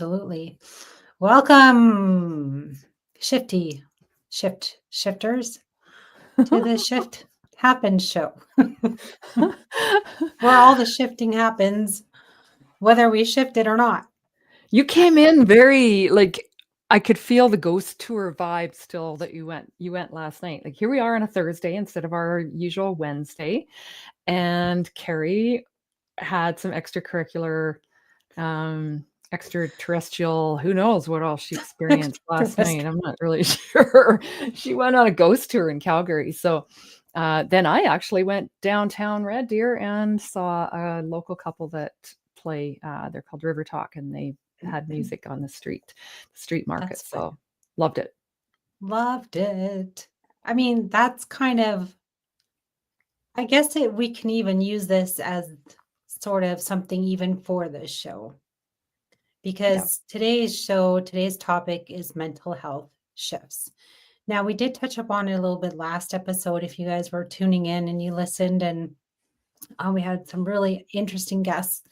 Absolutely. Welcome, shifters to the Shift Happens show, where all the shifting happens, whether we shift it or not. You came in very I could feel the ghost tour vibe still that you went last night. Like here we are on a Thursday instead of our usual Wednesday. And Carrie had some extracurricular, extraterrestrial, who knows what all she experienced last night. I'm not really sure. She went on a ghost tour in Calgary. So then I actually went downtown Red Deer and saw a local couple that play. They're called River Talk, and they had music on the street market. That's fun. So loved it. Loved it. I mean, that's kind of, I guess we can even use this as sort of something even for this show. Because today's topic is mental health shifts. Now, we did touch upon it a little bit last episode. If you guys were tuning in and you listened, and we had some really interesting guests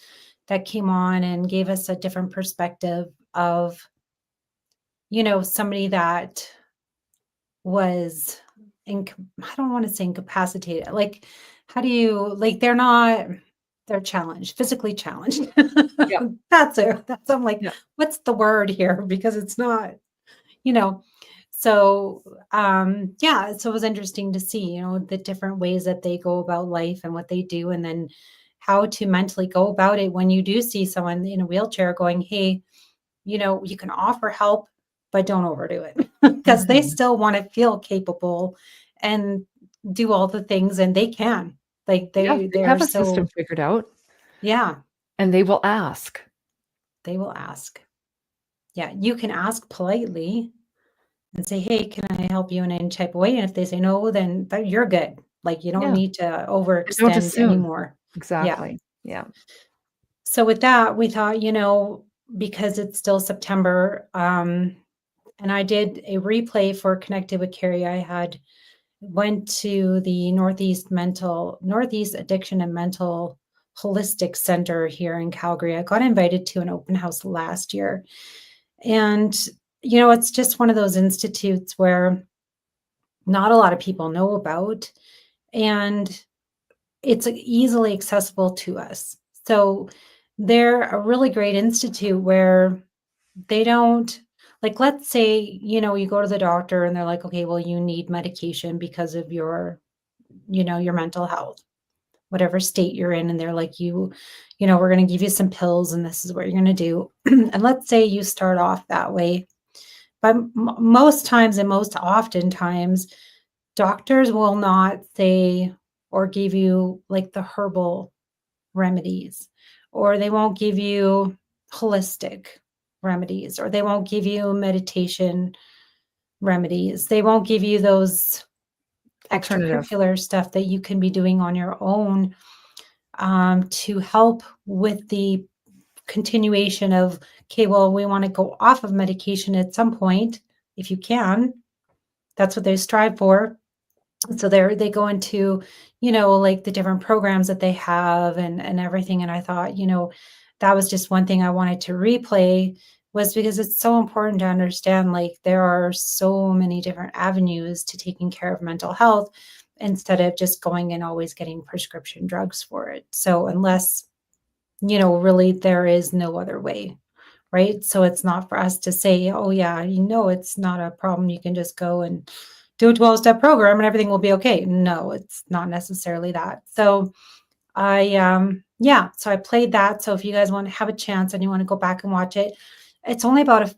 that came on and gave us a different perspective of, somebody that was, I don't want to say incapacitated. Like, how do you, like, they're challenged, physically challenged. Yeah. I'm like, Yeah. what's the word here? Because it's not, you know. So so it was interesting to see, the different ways that they go about life and what they do, and then how to mentally go about it when you do see someone in a wheelchair going, hey, you can offer help, but don't overdo it because they still want to feel capable and do all the things, and they can. Like Yeah, they they're have a system so, figured out, yeah, and they will ask. they will ask. Yeah, you can ask politely and say, hey, can I help you in any type of way? And if they say no, then you're good. Like you don't Yeah, need to and don't overextend assume. anymore. Yeah. Exactly. Yeah. So with that, we thought, because it's still September, and I did a replay for Connected with Carrie. I had went to the Northeast Addiction and Mental Holistic Center here in Calgary. I got invited to an open house last year. And, it's just one of those institutes where not a lot of people know about, and it's easily accessible to us. So they're a really great institute where they don't, like, let's say, you go to the doctor and they're like, okay, well, you need medication because of your mental health, whatever state you're in. And they're like, we're going to give you some pills and this is what you're going to do. And let's say you start off that way. But most times and most oftentimes, doctors will not say or give you like the herbal remedies, or they won't give you holistic remedies, or they won't give you meditation remedies. They won't give you those Alternative. extracurricular stuff that you can be doing on your own, to help with the continuation of, okay, well, we want to go off of medication at some point, if you can. That's what they strive for. So they go into, like the different programs that they have and everything. And I thought, that was just one thing I wanted to replay, was because it's so important to understand, like, there are so many different avenues to taking care of mental health instead of just going and always getting prescription drugs for it. So unless, really there is no other way, right? So it's not for us to say, oh yeah, it's not a problem. You can just go and do a 12-step program and everything will be okay. No, it's not necessarily that. So so I played that. So if you guys want to have a chance and you want to go back and watch it, it's only about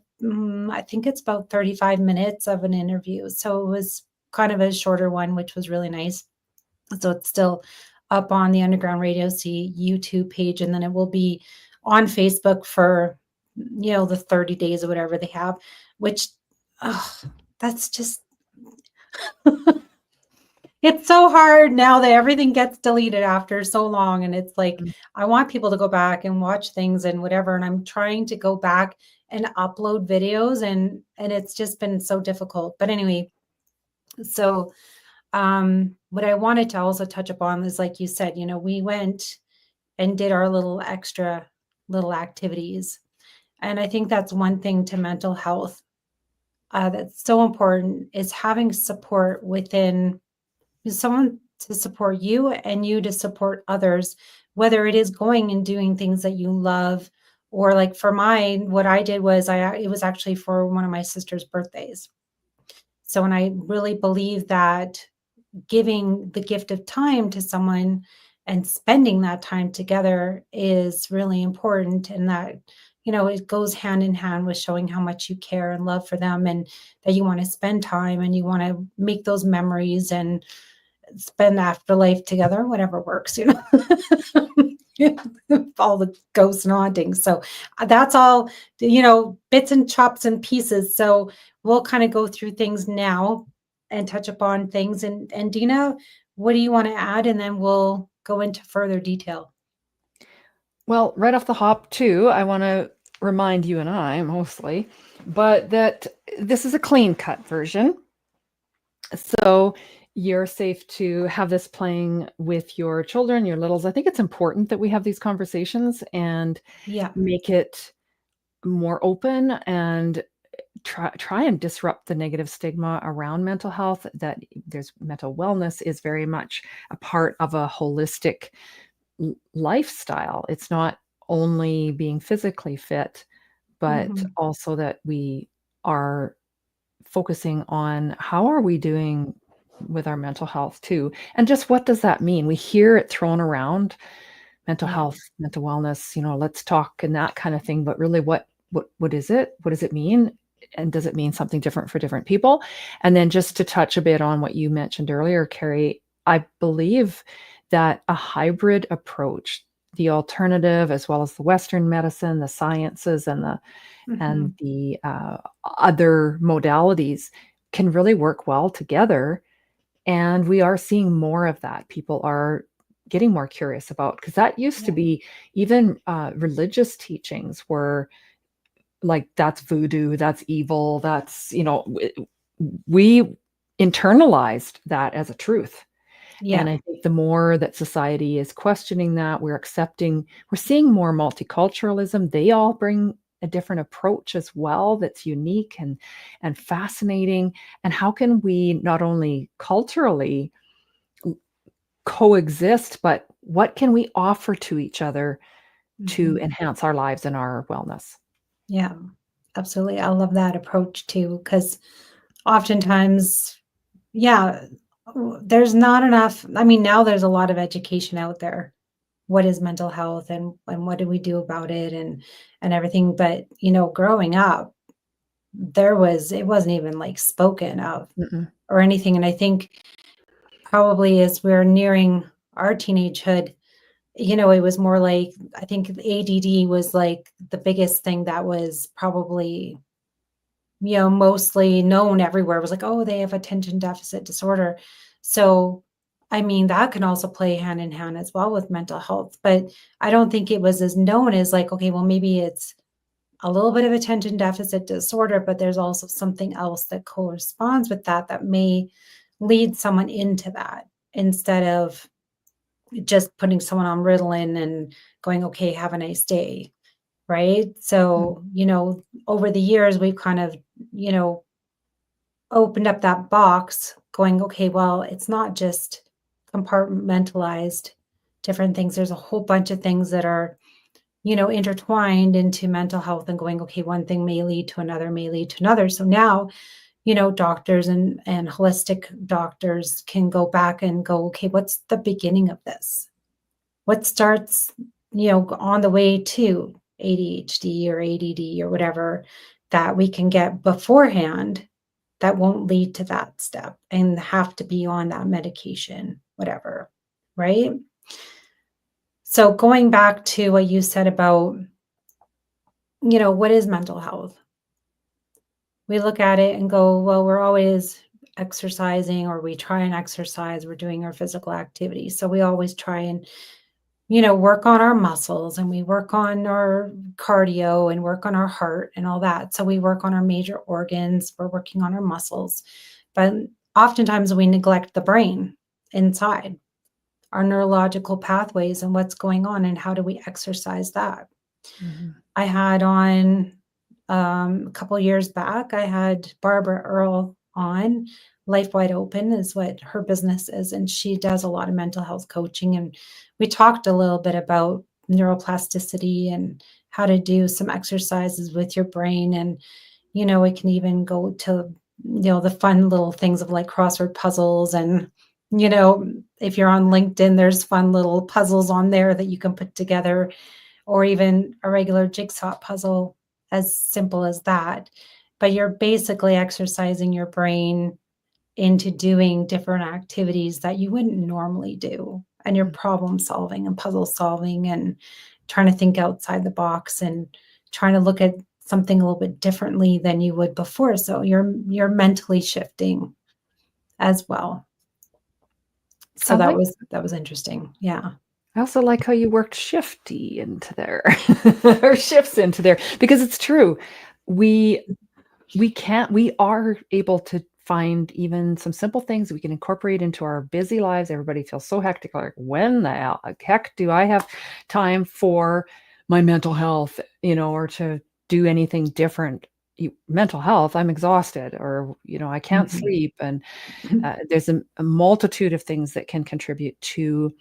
I think it's about 35 minutes of an interview. So it was kind of a shorter one, which was really nice. So it's still up on the Underground Radio C YouTube page, and then it will be on Facebook for, the 30 days or whatever they have, which, that's just, it's so hard now that everything gets deleted after so long. And it's like, Mm. I want people to go back and watch things and whatever. And I'm trying to go back and upload videos, and it's just been so difficult. But anyway, so what I wanted to also touch upon is, like you said, we went and did our little extra little activities. And I think that's one thing to mental health that's so important is having support within someone to support you and you to support others, whether it is going and doing things that you love, or like for mine, what I did was it was actually for one of my sister's birthdays. So, and I really believe that giving the gift of time to someone and spending that time together is really important, and that it goes hand in hand with showing how much you care and love for them, and that you want to spend time and you want to make those memories and spend afterlife together, whatever works. All the ghosts and hauntings. So that's all, bits and chops and pieces. So we'll kind of go through things now and touch upon things. And Deena, what do you want to add? And then we'll go into further detail. Well, right off the hop, too, I want to remind you and I mostly, but that this is a clean cut version. So you're safe to have this playing with your children, your littles. I think it's important that we have these conversations and Yeah. make it more open and try and disrupt the negative stigma around mental health, that there's mental wellness is very much a part of a holistic lifestyle. It's not only being physically fit, but Mhm. also that we are focusing on how are we doing with our mental health too, and just what does that mean? We hear it thrown around, mental Yeah. health, mental wellness, let's talk and that kind of thing, but really what is it? What does it mean? And does it mean something different for different people? And then just to touch a bit on what you mentioned earlier, Carrie, I believe that a hybrid approach, the alternative as well as the Western medicine, the sciences, and Mhm. the other modalities can really work well together. And we are seeing more of that. People are getting more curious about, because that used to Yeah. be even religious teachings were like, that's voodoo, that's evil, that's, we internalized that as a truth. And Yeah. I think the more that society is questioning that, we're seeing more multiculturalism. They all bring a different approach as well that's unique and fascinating. And how can we not only culturally coexist, but what can we offer to each other to Mhm. enhance our lives and our wellness? Yeah. Absolutely. I love that approach too, because oftentimes, yeah, there's not enough. I mean, now there's a lot of education out there. What is mental health and what do we do about it and everything. But growing up, it wasn't even like spoken of Mm-mm. or anything. And I think probably as we're nearing our teenagehood, it was more like I think ADD was like the biggest thing that was probably mostly known everywhere. It was like, oh, they have attention deficit disorder. So, I mean, that can also play hand in hand as well with mental health. But I don't think it was as known as like, okay, well, maybe it's a little bit of attention deficit disorder, but there's also something else that corresponds with that may lead someone into that instead of just putting someone on Ritalin and going, okay, have a nice day. Right. So, over the years, we've kind of, you know, opened up that box going, okay, well, it's not just compartmentalized different things. There's a whole bunch of things that are, intertwined into mental health and going, okay, one thing may lead to another, may lead to another. So now, doctors and holistic doctors can go back and go, okay, what's the beginning of this? What starts, on the way to ADHD or ADD or whatever that we can get beforehand that won't lead to that step and have to be on that medication, whatever, right? So going back to what you said about, what is mental health? We look at it and go, well, we're always exercising or we try and exercise, we're doing our physical activity. So we always try and, work on our muscles and we work on our cardio and work on our heart and all that. So we work on our major organs, we're working on our muscles. But oftentimes we neglect the brain inside, our neurological pathways and what's going on and how do we exercise that. Mhm. I had on A couple years back, I had Barbara Earl on. Life Wide Open is what her business is, and she does a lot of mental health coaching. And we talked a little bit about neuroplasticity and how to do some exercises with your brain. And, it can even go to, the fun little things of like crossword puzzles. And, if you're on LinkedIn, there's fun little puzzles on there that you can put together, or even a regular jigsaw puzzle, as simple as that. But you're basically exercising your brain into doing different activities that you wouldn't normally do. And you're problem solving and puzzle solving and trying to think outside the box and trying to look at something a little bit differently than you would before. So you're mentally shifting as well. So I like that was interesting. Yeah. I also like how you worked shifty into there or shifts into there because it's true. We we are able to find even some simple things we can incorporate into our busy lives. Everybody feels so hectic, like when the heck do I have time for my mental health, or to do anything different? Mental health, I'm exhausted, or I can't Mhm. sleep, and there's a multitude of things that can contribute to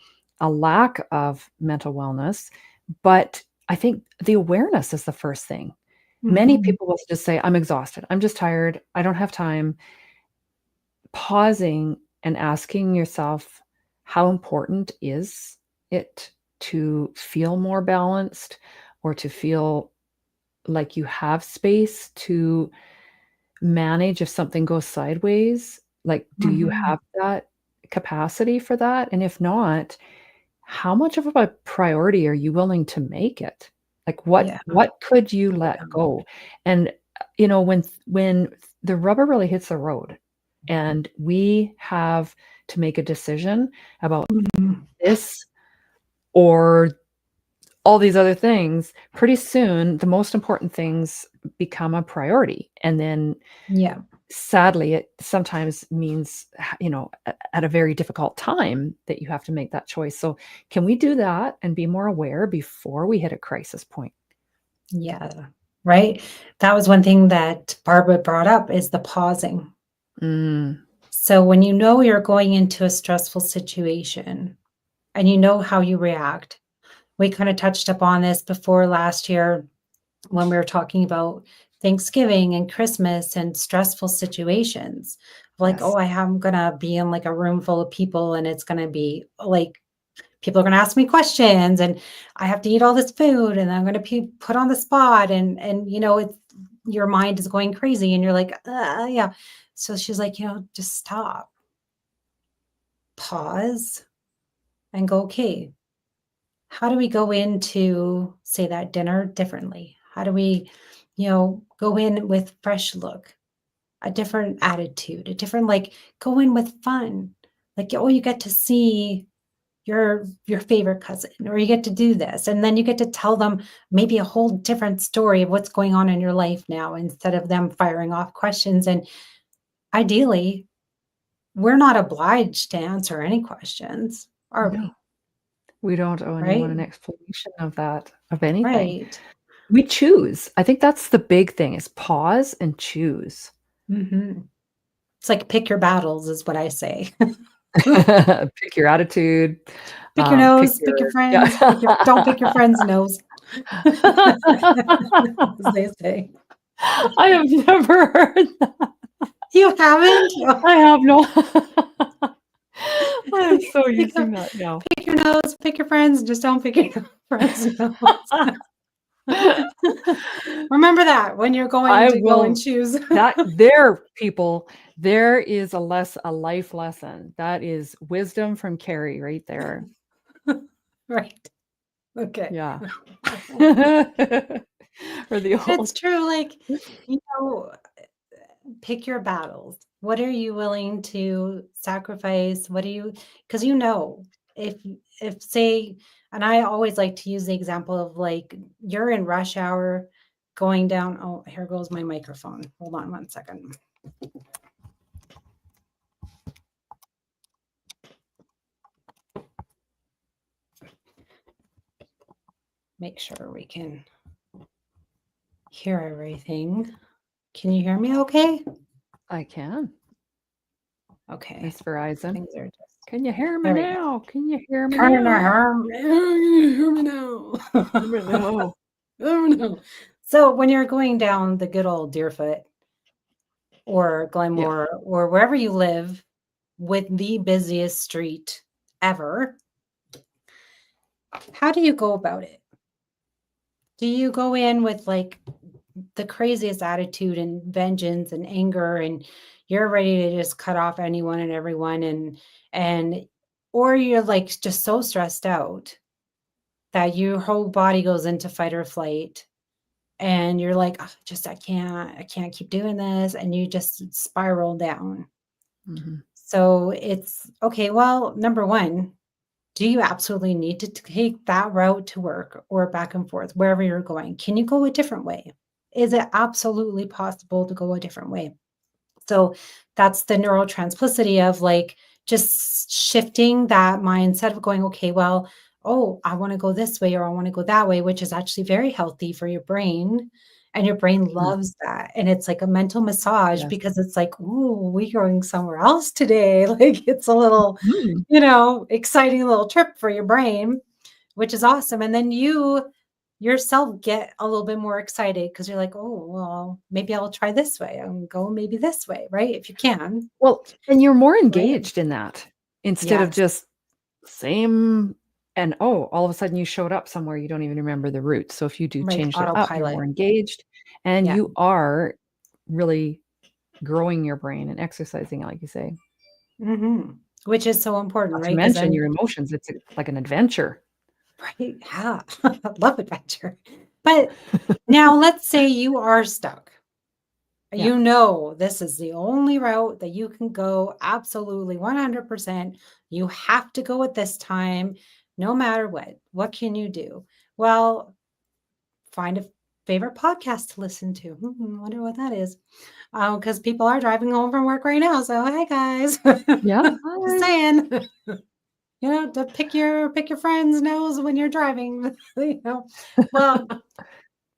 a lack of mental wellness. But I think the awareness is the first thing. Many Mhm. people will just say, I'm exhausted. I'm just tired. I don't have time. Pausing and asking yourself, how important is it to feel more balanced or to feel like you have space to manage if something goes sideways? Like, do you Mhm. have that capacity for that? And if not, how much of a priority are you willing to make it? Like, Yeah. what could you Yeah. let go? And, when the rubber really hits the road and we have to make a decision about Mhm. this or all these other things, pretty soon the most important things become a priority. And then Yeah. sadly, it sometimes means, at a very difficult time that you have to make that choice. So, can we do that and be more aware before we hit a crisis point? Yeah, right? That was one thing that Barbara brought up is the pausing. Mm, So when you know you're going into a stressful situation and you know how you react, we kind of touched upon this before last year when we were talking about Thanksgiving and Christmas and stressful situations. Like, yes. oh, I'm gonna be in like a room full of people and it's gonna be like people are going to ask me questions and I have to eat all this food and I'm going to be put on the spot and it's your mind is going crazy and you're like yeah. So she's like, just stop, pause, and go, okay, how do we go into say that dinner differently? How do we go in with fresh look, a different attitude, a different, like, go in with fun, like, oh, you get to see your favorite cousin, or you get to do this, and then you get to tell them maybe a whole different story of what's going on in your life now instead of them firing off questions. And ideally, we're not obliged to answer any questions, are No, we? we don't owe anyone Right. an explanation of that, of anything. Right. We choose. I think that's the big thing is pause and choose. Hmm. It's like pick your battles is what I say. Pick your attitude, Pick your pick nose, pick your your friends, yeah. don't pick your friend's nose. As they say. I have never heard that. You haven't? I have no I am so pick, using that now. pick your nose, pick your friends, just don't pick your friends' nose. Remember that when you're going I to go and will choose. that there, people, there is a life lesson. That is wisdom from Carrie right there. Right. Okay. Yeah. Or the It's old true. Like, you know, pick your battles. What are you willing to sacrifice? What do you, because if, say, and I always like to use the example of like you're in rush hour going down. Oh, here goes my microphone. Hold on one second. Make sure we can hear everything. Can you hear me okay? I can, Okay. Miss Verizon. Things are just Can you hear me there we go. now? Can you hear me Can you now? hear me now? Hear me now. Oh no. So when you're going down the good old Deerfoot or Yeah. Glenmore or wherever you live with the busiest street ever, how do you go about it? Do you go in with like the craziest attitude and vengeance and anger and you're ready to just cut off anyone and everyone and or you're like just so stressed out that your whole body goes into fight or flight and you're like, "Ugh, just I can't keep doing this," and you just spiral down. Mhm. So it's okay, well, number 1, do you absolutely need to take that route to work or back and forth wherever you're going? Can you go a different way? Is it absolutely possible to go a different way? So that's the neurotransplicity of like just shifting that mindset of going, okay, well, oh, I want to go this way or I want to go that way, which is actually very healthy for your brain. And your brain Mm. loves that. And it's like a mental massage Yes. because it's like, ooh, we're going somewhere else today. Like it's a little, Mhm. exciting little trip for your brain, which is awesome. And then you yourself get a little bit more excited because you're like, oh, well, maybe I'll try this way and go maybe this way, right? If you can, Well, and you're more right? engaged in that instead of Yes, just same and, oh, all of a sudden you showed up somewhere you don't even remember the route. So if you do right. change it up, you're Autopilot. more engaged and Yeah. you are really growing your brain and exercising, like you say. Which is so important, Not to right? Because mention then, your emotions, it's like an adventure. right? Yeah. Love adventure. But now let's say you are stuck. Yeah. You know, this is the only route that you can go absolutely 100%. You have to go at this time, no matter what. What can you do? Well, find a favorite podcast to listen to. Wonder what that is. Because people are driving home from work right now. So, hey guys, Yeah. just Hi. saying, to pick your friends' nose when you're driving. Well,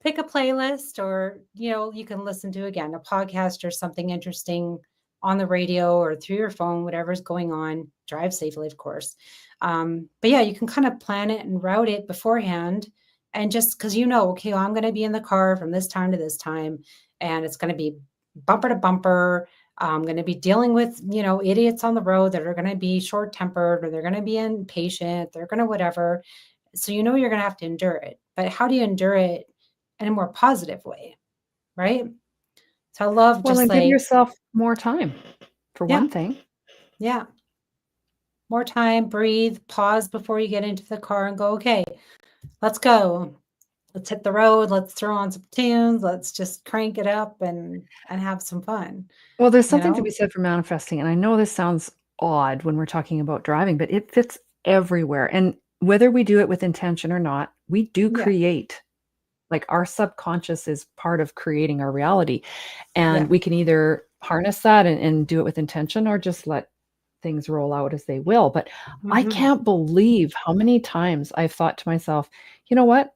pick a playlist or you can listen to again a podcast or something interesting on the radio or through your phone, whatever's going on. Drive safely, of course. But yeah, you can kind of plan it and route it beforehand, and just because okay, well, I'm going to be in the car from this time to this time and it's going to be bumper to bumper. I'm going to be dealing with idiots on the road that are going to be short tempered or they're going to be impatient, they're going to whatever. So you're going to have to endure it, but how do you endure it in a more positive way, right? So I love Well, just and give like, yourself more time, for yeah, one thing. yeah, more time, breathe, pause before you get into the car and go, okay, let's go. Let's hit the road. Let's throw on some tunes. Let's just crank it up and have some fun, Well, there's you something to know? be said for manifesting, and I know this sounds odd when we're talking about driving, but it fits everywhere, and whether we do it with intention or not, we do Yeah. create. Like, our subconscious is part of creating our reality, and Yeah. we can either harness that and do it with intention or just let things roll out as they will, but I Hmm. can't believe how many times I've thought to myself, "You know what?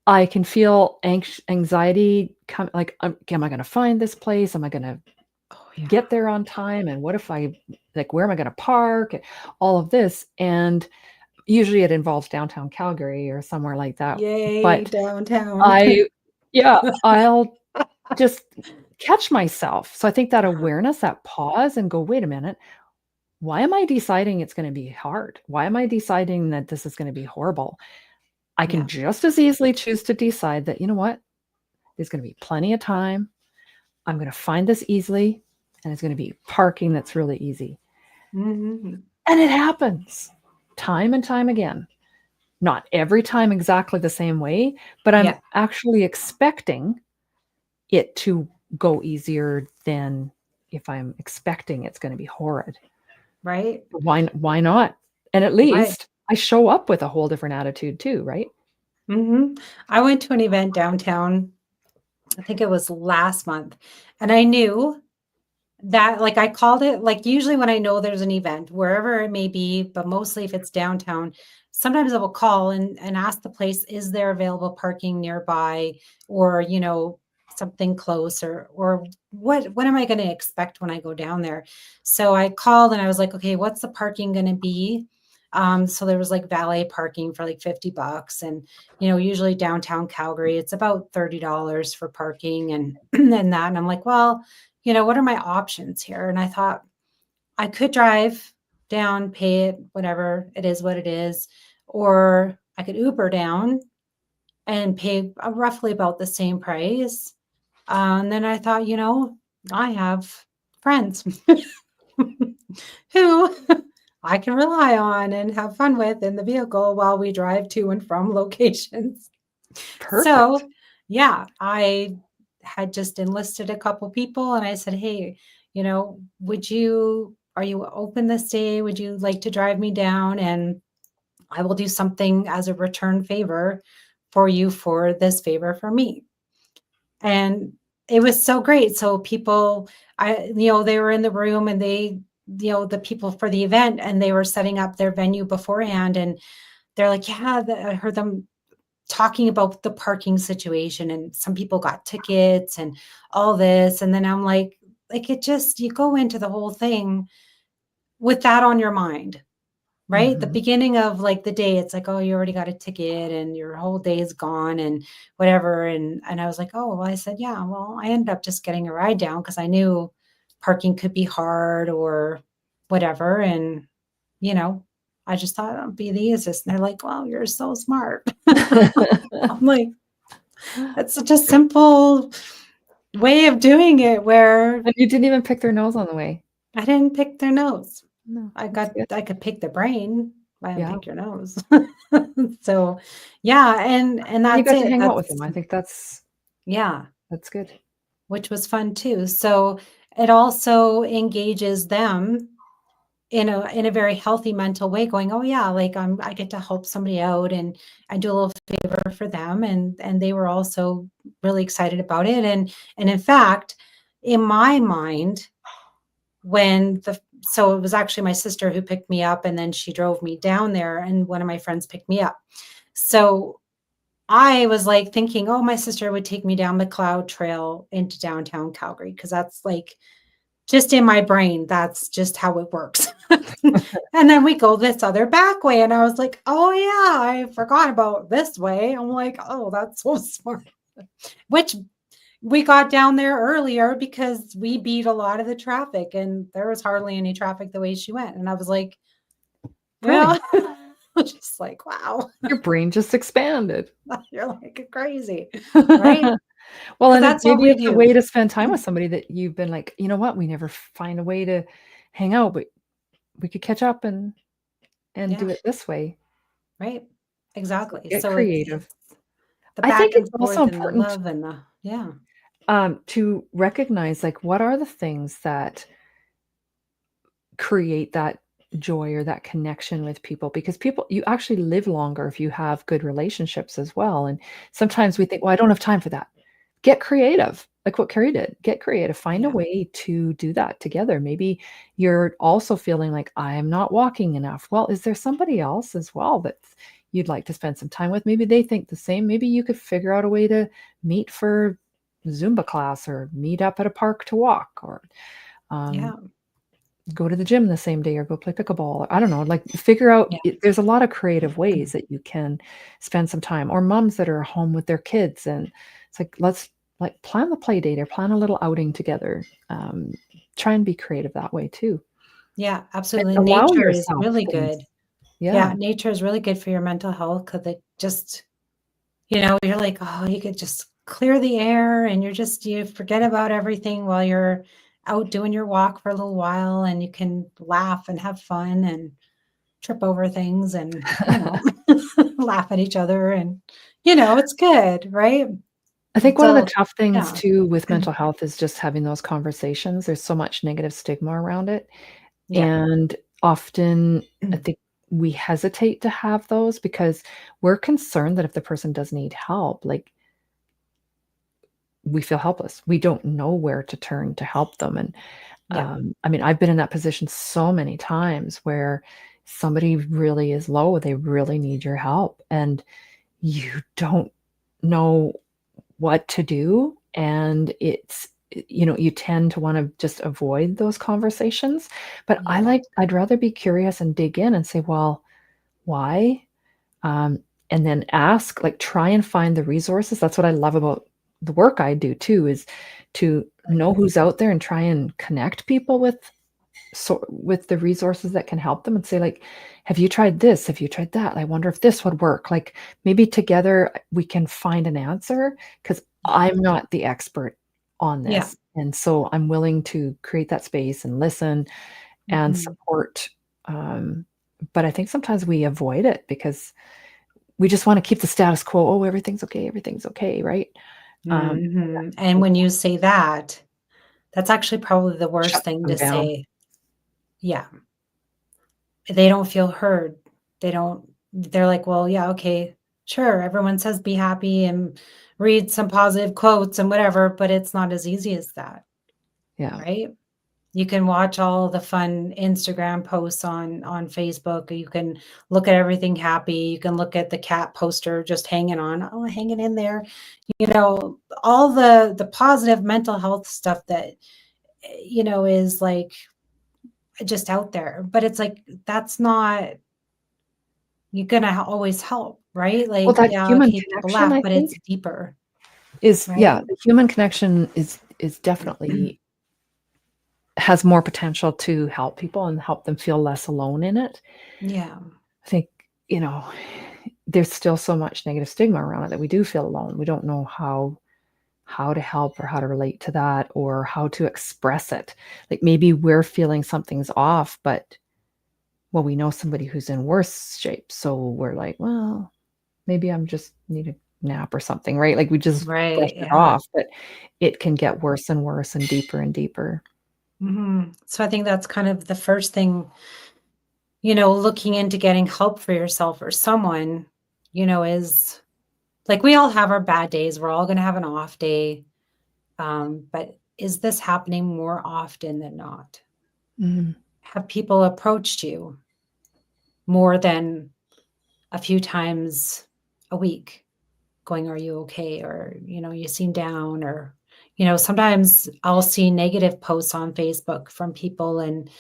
I can feel anxiety come like, am I gonna find this place? Am I gonna Oh, yeah. get there on time? And what if where am I gonna park?" And all of this, and usually it involves downtown Calgary or somewhere like that, Yay, but downtown. I yeah, I'll just catch myself. So I think that Uh-huh. awareness, that pause and go, "Wait a minute, why am I deciding it's gonna be hard? Why am I deciding that this is gonna be horrible?" I can Yeah. just as easily choose to decide that, "You know what? There's gonna be plenty of time. I'm gonna find this easily, and it's gonna be parking that's really easy." Hmm. And it happens time and time again. Not every time exactly the same way, but I'm Yeah. actually expecting it to go easier than if I'm expecting it's gonna be horrid. Right. Why not? And at Why? least I show up with a whole different attitude too, right? I went to an event downtown. I think it was last month. And I knew that, like, I called it, like, usually when I know there's an event, wherever it may be, but mostly if it's downtown, sometimes I will call and ask the place, is there available parking nearby, or, something close, or what am I going to expect when I go down there? So I called and I was like, okay, what's the parking going to be? So there was like valet parking for like $50. And, usually downtown Calgary, it's about $30 for parking and that. And I'm like, well, what are my options here? And I thought I could drive down, pay it, whatever it is, what it is, or I could Uber down and pay roughly about the same price. And then I thought, I have friends who I can rely on and have fun with in the vehicle while we drive to and from locations. Perfect. So, yeah, I had just enlisted a couple people and I said, "Hey, are you open this day? Would you like to drive me down? And I will do something as a return favor for you for this favor for me." And it was so great. So people, they were in the room and the people for the event, and they were setting up their venue beforehand. And they're like, yeah, I heard them talking about the parking situation, and some people got tickets and all this. And then I'm like it just, you go into the whole thing with that on your mind, right? The Mhm. beginning of like the day, it's like, oh, you already got a ticket and your whole day is gone and whatever. And I was like, oh, well, I said, yeah, well, I ended up just getting a ride down because I knew parking could be hard or whatever. And, you know, I just thought it'd be the easiest. And they're like, well, you're so smart. I'm like, that's such a simple way of doing it where And you didn't even pick their nose on the way. I didn't pick their nose. No, that's good. I could pick the brain. I didn't Yeah, pick your nose. So, yeah, and and you that's got to it. hang out with That's them. I think yeah, that's good. which was fun too. So, it also engages them in a very healthy mental way, going, "Oh, yeah, like, I get to help somebody out, and I do a little favor for them," and they were also really excited about it, and in fact, in my mind, when the so it was actually my sister who picked me up, and then she drove me down there, and one of my friends picked me up. So I was like thinking, oh, my sister would take me down the Cloud Trail into downtown Calgary because that's like just in my brain, that's just how it works. And then we go this other back way. And I was like, oh, yeah, I forgot about this way. I'm like, oh, that's so smart. Which we got down there earlier because we beat a lot of the traffic and there was hardly any traffic the way she went. And I was like, yeah, Brilliant. just like, wow, Your brain just expanded. you're like crazy, right? Well, But and it that's what maybe we it's a do. way to spend time with somebody that you've been like, "You know what? We never find a way to hang out, but we could catch up and Yeah, do it this way." right. So Exactly. get So it's creative. it's the I think back it's and also forth and the important, love and the yeah. to recognize, like, what are the things that create that joy or that connection with people, because people, you actually live longer if you have good relationships as well. And sometimes we think, well, I don't have time for that. Get creative, like what Carrie did. Get creative, find a Yeah. way to do that together. Maybe you're also feeling like, I am not walking enough. Well, is there somebody else as well that you'd like to spend some time with? Maybe they think the same. Maybe you could figure out a way to meet for Zumba class, or meet up at a park to walk, or um, Yeah. go to the gym the same day, or go play pickleball. I don't know, like, figure out, Yeah. there's a lot of creative ways that you can spend some time, or moms that are home with their kids, and it's like, let's, like, plan the play date or plan a little outing together. Try and be creative that way too, Yeah, and absolutely. allow Nature is yourself really things. good. Yeah. Yeah, nature is really good for your mental health because it just, you're like, oh, you could just clear the air and you forget about everything while you're out doing your walk for a little while and you can laugh and have fun and trip over things and, laugh at each other and, it's good, right? I think It's one of the all, tough things yeah, too with mental health is just having those conversations. There's so much negative stigma around it. yeah, And often, I think we hesitate to have those because we're concerned that if the person does need help, like, we feel helpless. We don't know where to turn to help them. And Yeah. I mean, I've been in that position so many times where somebody really is low, they really need your help, and you don't know what to do. And you tend to want to just avoid those conversations. But Yeah. I'd rather be curious and dig in and say, well, why? Um, and then ask, like, try and find the resources. That's what I love about the work I do too, is to Right. know who's out there and try and connect people with the resources that can help them, and say, like, have you tried this? Have you tried that? I wonder if this would work. Like, maybe together we can find an answer, because Yeah. I'm not the expert on Yeah. this. And so I'm willing to create that space and listen and Mhm. support. Um, but I think sometimes we avoid it because we just want to keep the status quo. Oh, everything's okay, right? Um, Mhm. And when you say that, that's actually probably the worst Shuts thing them to down. say. Yeah. They don't feel heard. They're like, "Well, yeah, okay, sure, everyone says be happy and read some positive quotes and whatever, but it's not as easy as that, Yeah. right?" You can watch all the fun Instagram posts on Facebook, or you can look at everything happy, you can look at the cat poster just hanging on, "Oh, hanging in there." All the positive mental health stuff that, is, like, just out there, but it's like, that's not you're gonna always help, right? Well, Like, that yeah, human okay, people connection, laugh, I but think, it's deeper, is, yeah, right? the human connection is definitely has more potential to help people and help them feel less alone in it. Yeah, I think, you know, there's still so much negative stigma around it that we do feel alone. We don't know how to help or how to relate to that or how to express it. Like, maybe we're feeling something's off, but well, we know somebody who's in worse shape, so we're like, well, maybe I'm just need a nap or something, right? Like, we just brush right, it yeah. off, but it can get worse and worse and deeper and deeper. Mhm. So I think that's kind of the first thing, looking into getting help for yourself or someone, is like, we all have our bad days, we're all gonna have an off day, but is this happening more often than not? Mhm. Have people approached you more than a few times a week? Going, "Are you okay?" Or, "You seem down," or, sometimes I'll see negative posts on Facebook from people and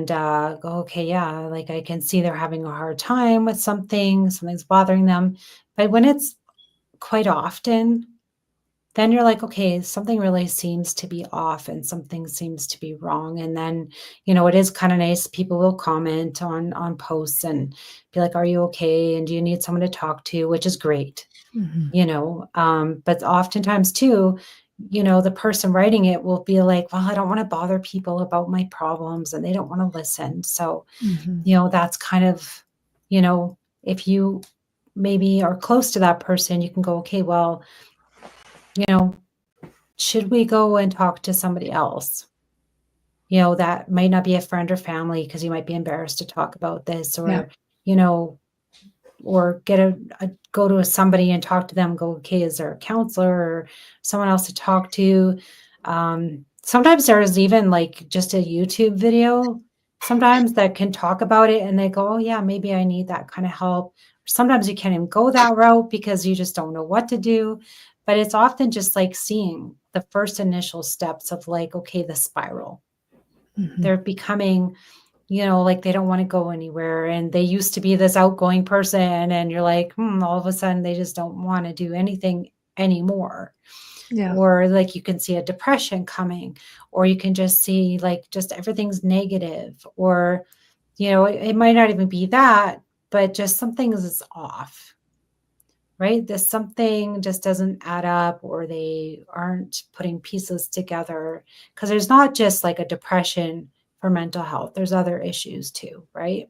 go, "Okay, yeah, like, I can see they're having a hard time with something's bothering them." But when it's quite often, then you're like, "Okay, something really seems to be off and something seems to be wrong." And then, it is kinda nice, people will comment on posts and be like, "Are you okay? And do you need someone to talk to?" Which is great. Mhm. But oftentimes too, the person writing it will be like, well, I don't want to bother people about my problems and they don't want to listen. So, Mhm. that's kind of, you know, if you maybe are close to that person, you can go, okay, well, you know, should we go and talk to somebody else? That might not be a friend or family because you might be embarrassed to talk about this, Yeah. you know, or get go to somebody and talk to them, go, okay, is there a counselor or someone else to talk to? Sometimes there's even like just a YouTube video sometimes that can talk about it and they go, oh yeah, maybe I need that kind of help. Sometimes you can't even go that route because you just don't know what to do. But it's often just like seeing the first initial steps of like, okay, the spiral. Mhm. They're becoming, like they don't want to go anywhere. And they used to be this outgoing person, and you're like, all of a sudden they just don't want to do anything anymore. Yeah. Or like you can see a depression coming, or you can just see like just everything's negative, or, it might not even be that, but just something is off, right? This something just doesn't add up, or they aren't putting pieces together. Because there's not just like a depression for mental health, there's other issues too, right?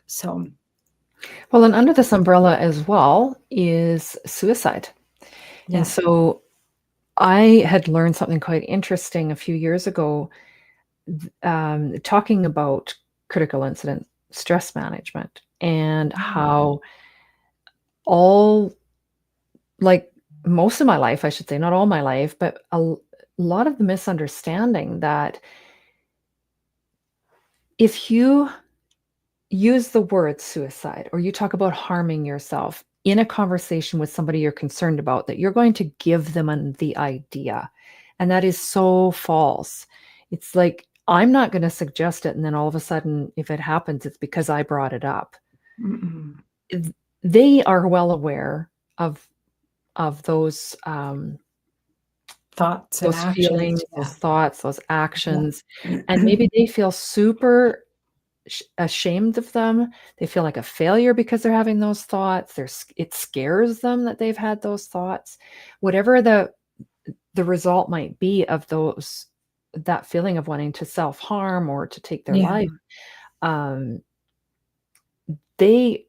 So, Well, and under this umbrella as well is suicide. And yeah. so I had learned something quite interesting a few years ago, talking about critical incident stress management and Mm, how all, like, most of my life, I should say, not all my life, but a lot of the misunderstanding that if you use the word suicide or you talk about harming yourself in a conversation with somebody you're concerned about, that you're going to give them the idea. And that is so false. It's like, I'm not going to suggest it. And then all of a sudden, if it happens, it's because I brought it up. Mm-mm. They are well aware of those Thoughts and those actions. feelings, those thoughts, those actions, Yeah. and maybe they feel super ashamed of them. They feel like a failure because they're having those thoughts. It scares them that they've had those thoughts. Whatever the result might be of that feeling of wanting to self-harm or to take their Yeah. life, um, they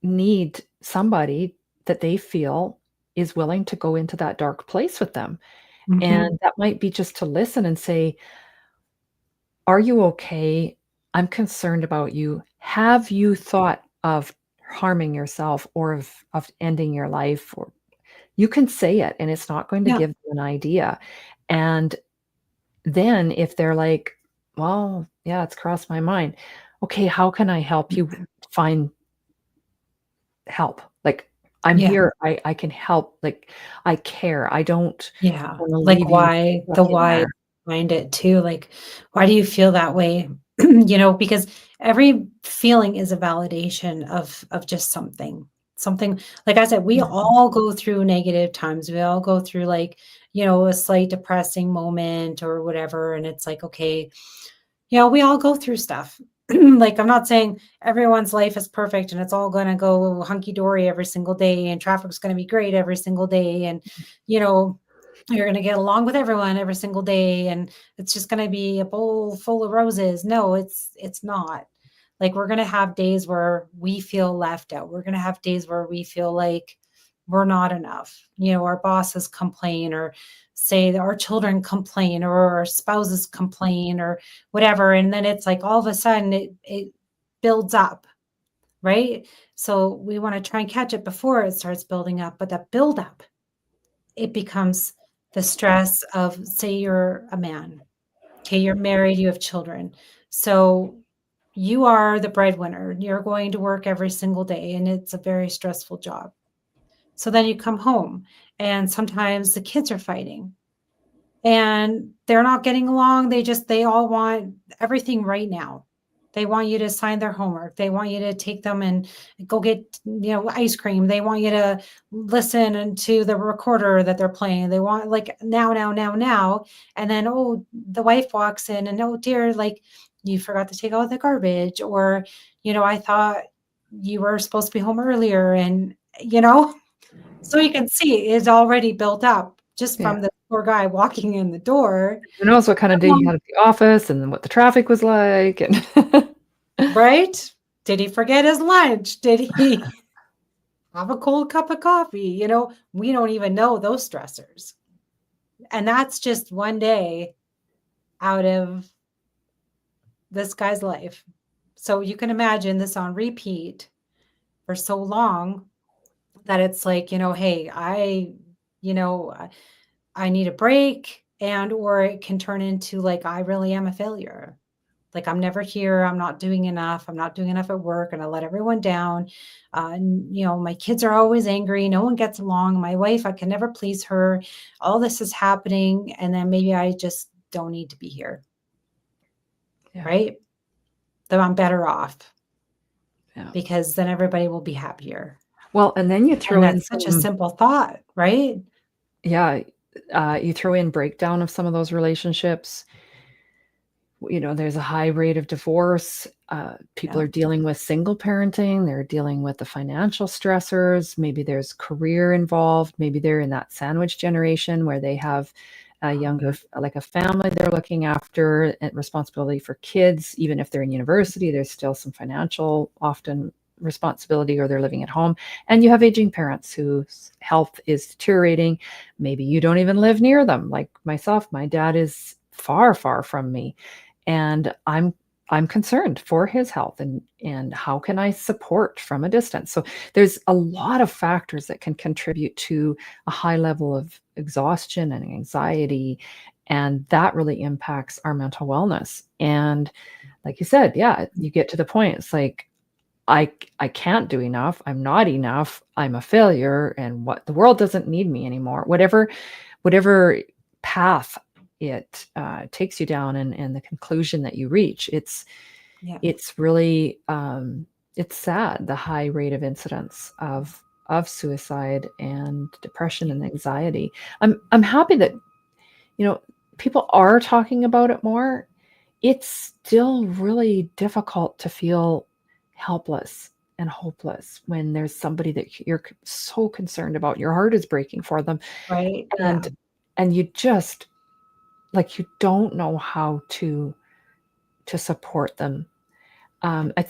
need somebody that they feel is willing to go into that dark place with them. Mhm. And that might be just to listen and say, "Are you okay? I'm concerned about you. Have you thought of harming yourself or of ending your life?" Or you can say it, and it's not going to Yeah. give them an idea. And then if they're like, "Well, yeah, it's crossed my mind." Okay, how can I help you find help? Like, I'm Yeah. here. I can help. Like, I care. I don't Yeah. wanna Like leave you why stuck the in why there. behind it too. Like, why do you feel that way? Because every feeling is a validation of just something. Something like I said, we Mhm. all go through negative times. We all go through like, a slight depressing moment or whatever. And it's like, okay, we all go through stuff. Like, I'm not saying everyone's life is perfect and it's all going to go hunky dory every single day and traffic's going to be great every single day. And, you know, you're going to get along with everyone every single day and it's just going to be a bowl full of roses. No, it's not. Like, we're going to have days where we feel left out. We're going to have days where we feel like we're not enough. Our bosses complain or say that our children complain or our spouses complain or whatever. And then it's like all of a sudden it builds up, right? So we want to try and catch it before it starts building up, but that build up, it becomes the stress of, say you're a man, okay, you're married, you have children. So you are the breadwinner. You're going to work every single day and it's a very stressful job. So then you come home and sometimes the kids are fighting and they're not getting along. They all want everything right now. They want you to sign their homework. They want you to take them and go get, ice cream. They want you to listen to the recorder that they're playing. They want like now, now, now, now. And then, oh, the wife walks in and, oh dear, like you forgot to take out the garbage. Or, I thought you were supposed to be home earlier. And, so you can see it's already built up just Yeah. from the poor guy walking in the door. Who knows what kind of day he Um, had at the office and then what the traffic was like, and right? Did he forget his lunch? Did he have a cold cup of coffee? We don't even know those stressors. And that's just one day out of this guy's life. So you can imagine this on repeat for so long that it's like, hey, you know, I need a break, and or it can turn into like I really am a failure. Like, I'm never here. I'm not doing enough. I'm not doing enough at work and I let everyone down. And, my kids are always angry. No one gets along. My wife, I can never please her. All this is happening. And then maybe I just don't need to be here. yeah, Right. Then I'm better off yeah. because then everybody will be happier. Well, and then you And throw in that's such a some, simple thought. Right. yeah, you throw in breakdown of some of those relationships. There's a high rate of divorce. People Yeah. are dealing with single parenting. They're dealing with the financial stressors. Maybe there's career involved. Maybe they're in that sandwich generation where they have a younger, like a family they're looking after, and responsibility for kids. Even if they're in university, there's still some financial, often responsibility, or they're living at home. And you have aging parents whose health is deteriorating. Maybe you don't even live near them. Like myself, my dad is far, far from me. And I'm concerned for his health, and how can I support from a distance? So there's a lot of factors that can contribute to a high level of exhaustion and anxiety, and that really impacts our mental wellness. And like you said, yeah, you get to the point, it's like I can't do enough. I'm not enough. I'm a failure, and what the world doesn't need me anymore. Whatever path it takes you down, and the conclusion that you reach, Yeah. it's really it's sad, the high rate of incidence of suicide and depression and anxiety. I'm happy that you know people are talking about it more. It's still really difficult to feel helpless and hopeless when there's somebody that you're so concerned about. Your heart is breaking for them, Right. Yeah. and you just like you don't know how to support them. I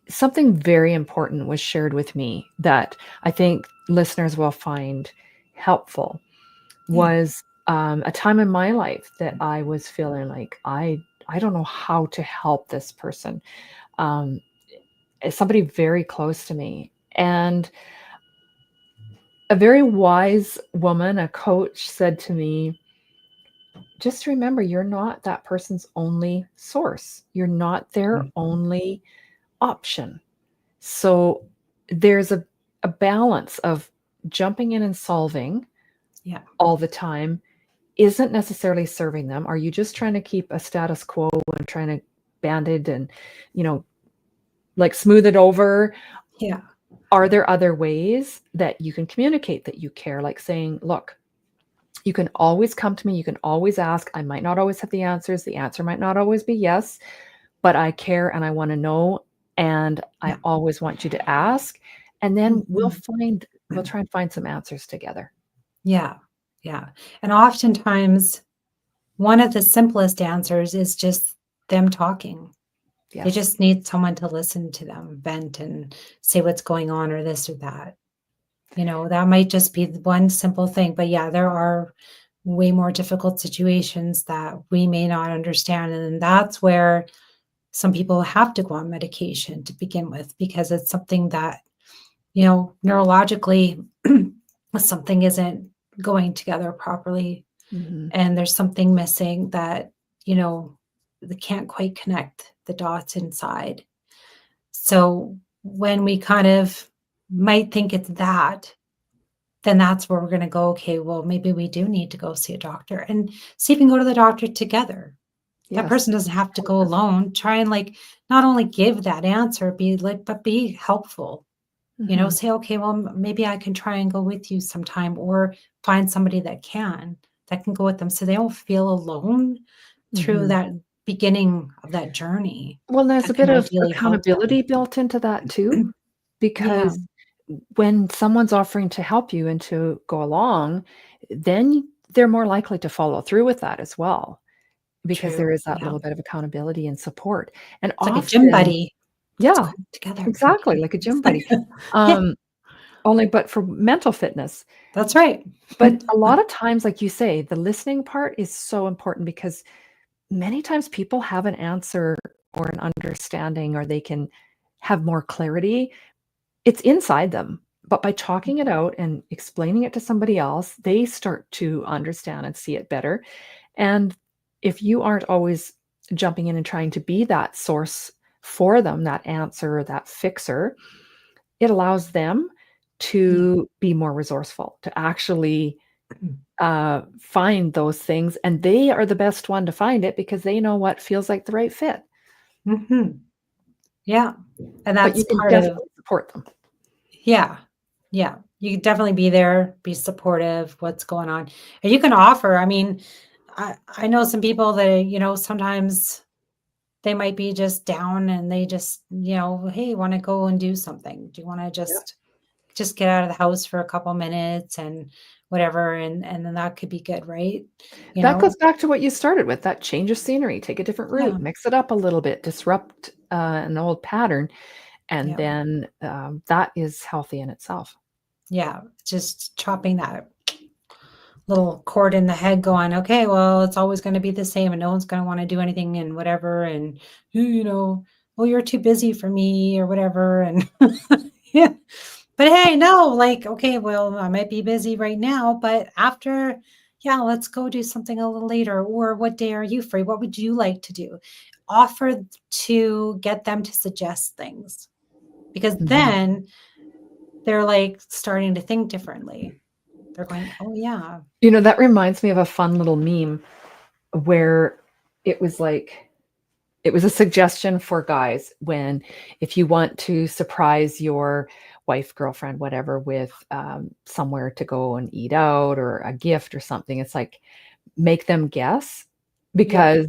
Something very important was shared with me that I think listeners will find helpful Yeah. was a time in my life that I was feeling like I don't know how to help this person. Um, it's somebody very close to me, and a very wise woman, a coach, said to me, "Just remember, you're not that person's only source. You're not their only option." So there's a balance of jumping in and solving Yeah. all the time isn't necessarily serving them. Are you just trying to keep a status quo and trying to band-aid and, you know, like smooth it over? Yeah. Are there other ways that you can communicate that you care? Like saying, look, you can always come to me. You can always ask. I might not always have the answers. The answer might not always be yes, but I care and I want to know. And I Yeah. always want you to ask. And then Mhm. we'll try and find some answers together. Yeah. Yeah. And oftentimes, one of the simplest answers is just them talking. They Yes. just need someone to listen to them vent and say what's going on or this or that. That might just be the one simple thing. But yeah, there are way more difficult situations that we may not understand. And that's where some people have to go on medication to begin with, because it's something that, neurologically, something isn't going together properly. Mhm. And there's something missing that, you know, they can't quite connect the dots inside. So when we kind of might think it's that, then that's where we're going to go, okay, well, maybe we do need to go see a doctor and see if we can go to the doctor together. That Yes. person doesn't have to go 100%. alone. Try and like not only give that answer, be like, but be helpful. Mhm. Say, okay, well, maybe I can try and go with you sometime, or find somebody that can go with them so they don't feel alone through Mhm. that beginning of that journey Well, there's a that can bit of ideally help accountability built into that too, them. Yeah, because when someone's offering to help you and to go along, then they're more likely to follow through with that as well, because there true. is that Yeah. little bit of accountability and support. And It's like a gym often, buddy. Let's yeah, go together. exactly, like a gym It's buddy. like yeah, Um, Only but for mental fitness. that's right. But a lot of times, like you say, the listening part is so important because many times people have an answer or an understanding, or they can have more clarity. It's inside them. But by talking it out and explaining it to somebody else, they start to understand and see it better. And if you aren't always jumping in and trying to be that source for them, that answer, that fixer, it allows them Yeah. to be more resourceful, to actually find those things. And they are the best one to find it because they know what feels like the right fit. Mhm. Yeah, and But that's you can part of definitely support them. yeah, yeah. You can definitely be there, be supportive, what's going on, and you can offer. I mean, I know some people that, sometimes they might be just down and they just, "Hey, wanna go and do something? Do you wanna Yeah. just get out of the house for a couple minutes," and whatever, and then that could be good, right? You That know? goes back to what you started with, that change of scenery, take a different Yeah, route, mix it up a little bit, disrupt an old pattern, and yeah, then that is healthy in itself. yeah, just chopping that little cord in the head going, okay, well, it's always going to be the same and no one's going to want to do anything and whatever. And, oh, you're too busy for me or whatever. And yeah. But hey, no, like, okay, well, I might be busy right now, but after, yeah, let's go do something a little later. Or what day are you free? What would you like to do? Offer to get them to suggest things because Mhm. then they're like starting to think differently. They're going, oh, yeah, That reminds me of a fun little meme where it was like it was a suggestion for guys when if you want to surprise your wife, girlfriend, whatever, with somewhere to go and eat out or a gift or something, it's like make them guess yeah, because